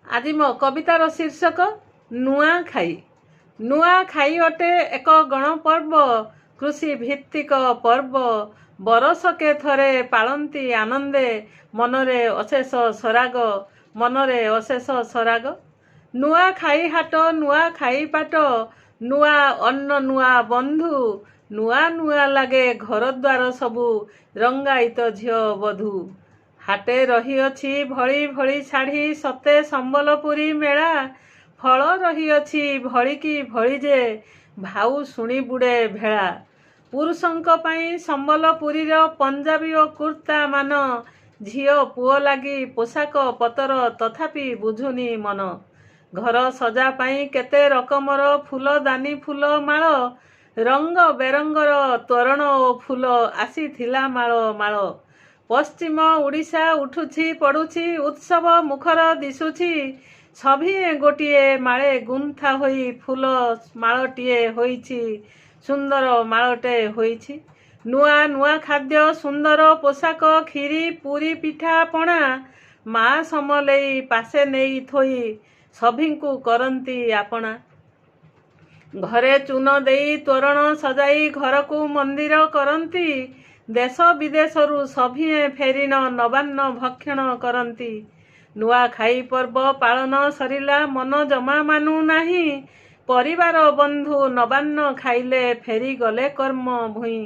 आज मो कवितार शीर्षक नुआखाई। नुआखाई अटे एक गणपर्व, कृषि भित्तिक पर्व। बरसके थरे पालंती आनंदे, मनरे अशेष सराग, मनरे अशेष सराग। नुआखाई हाट, नुआखाई पाट, नुआ अन्न नुआ बंधु, नुआ नुआ लागे घर द्वार सबू, रंगायित झियो बधू। हाटे रहीअछि भଳି भଳି ଶାଢ଼ୀ, ସତେ ସମ୍ବଲପୁରୀ ମେଳା। ଫଳ ରहीଅछि ଭଳିକି ଭଳି ଯେ, ଭାଉ ଶୁଣି ବୁଡ଼େ ଭେଳା। ପୁରୁଷଙ୍କ ପାଇଁ ସମ୍ବଲପୁରୀର ପଞ୍ଜାବୀ ଓ କୁର୍ତ୍ତା ମାନ, ଝିଅ ପୁଅ ଲାଗି ପୋଷାକ ପତର ତଥାପି ବୁଝୁନି ମନ। ଘର ସଜା ପାଇଁ କେତେ ରକମର ଫୁଲ ଦାନି ଫୁଲ ମାଳ, ରଙ୍ଗ ବେରଙ୍ଗର ତୋରଣ ଓ ଫୁଲ ଆସିଥିଲା ମାଳ ମାଳ। ପଶ୍ଚିମ ଓଡ଼ିଶା ଉଠୁଛି ପଡ଼ୁଛି, ଉତ୍ସବ ମୁଖର ଦିଶୁଛି। ସଭିଏ ଗୋଟିଏ ମାଳେ ଗୁନ୍ଥା ହୋଇ, ଫୁଲ ମାଳଟିଏ ହୋଇଛି, ସୁନ୍ଦର ମାଳଟେ ହୋଇଛି। ନୂଆ ନୂଆ ଖାଦ୍ୟ, ସୁନ୍ଦର ପୋଷାକ, କ୍ଷୀରି ପୁରୀ ପିଠା ପଣା, ମା ସମଲେଇ ପାଶେ ନେଇ ଥୋଇ, ସଭିଙ୍କୁ କରନ୍ତି ଆପଣା। ଘରେ ଚୂନ ଦେଇ ତୋରଣ ସଜାଇ, ଘରକୁ ମନ୍ଦିର କରନ୍ତି। ଦେଶ ବିଦେଶରୁ ସଭିଏ ଫେରିନ, ନବାନ୍ନ ଭକ୍ଷଣ କରନ୍ତି। ନୂଆଖାଇ ପର୍ବ ପାଳନ ସରିଲା, ମନ ଜମା ମାନୁ ନାହିଁ। ପରିବାର ବନ୍ଧୁ ନବାନ୍ନ ଖାଇଲେ, ଫେରିଗଲେ କର୍ମ ଭୂଇଁ।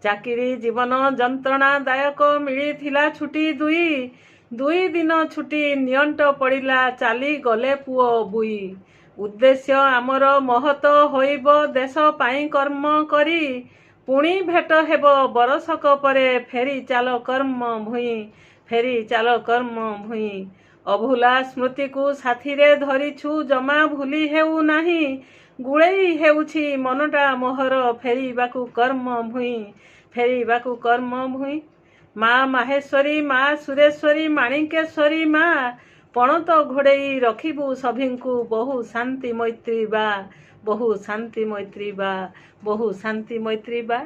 ଚାକିରି ଜୀବନ ଯନ୍ତ୍ରଣାଦାୟକ, ମିଳିଥିଲା ଛୁଟି ଦୁଇ। 2 ଦିନ ଛୁଟି ନିଅଣ୍ଟ ପଡ଼ିଲା, ଚାଲିଗଲେ ପୁଅ ବୁଇ। ଉଦ୍ଦେଶ୍ୟ ଆମର ମହତ ହୋଇବ, ଦେଶ ପାଇଁ କର୍ମ କରି। ପୁଣି ଭେଟ ହେବ ବରଷକ ପରେ, ଫେରି ଚାଲ କର୍ମ ଭୂଇଁ, ଫେରି ଚାଲ କର୍ମ ଭୂଇଁ। ଅଭୁଲା ସ୍ମୃତିକୁ ସାଥିରେ ଧରିଛୁ, ଜମା ଭୁଲି ହେଉ ନାହିଁ। ଗୁଳେଇ ହେଉଛି ମନଟା ମୋହର, ଫେରିବାକୁ କର୍ମ ଭୂଇଁ, ଫେରିବାକୁ କର୍ମ ଭୂଇଁ। ମା ମାହେଶ୍ୱରୀ, ମା ସୁରେଶ୍ୱରୀ, ମାଣିକେଶ୍ୱରୀ ମା, ପଣତ ଘୋଡ଼େଇ ରଖିବୁ ସଭିଙ୍କୁ, ବହୁ ଶାନ୍ତି ମୈତ୍ରୀ ବା, ବହୁ ଶାନ୍ତି ମୈତ୍ରୀ ବା, ବହୁ ଶାନ୍ତି ମୈତ୍ରୀ ବା।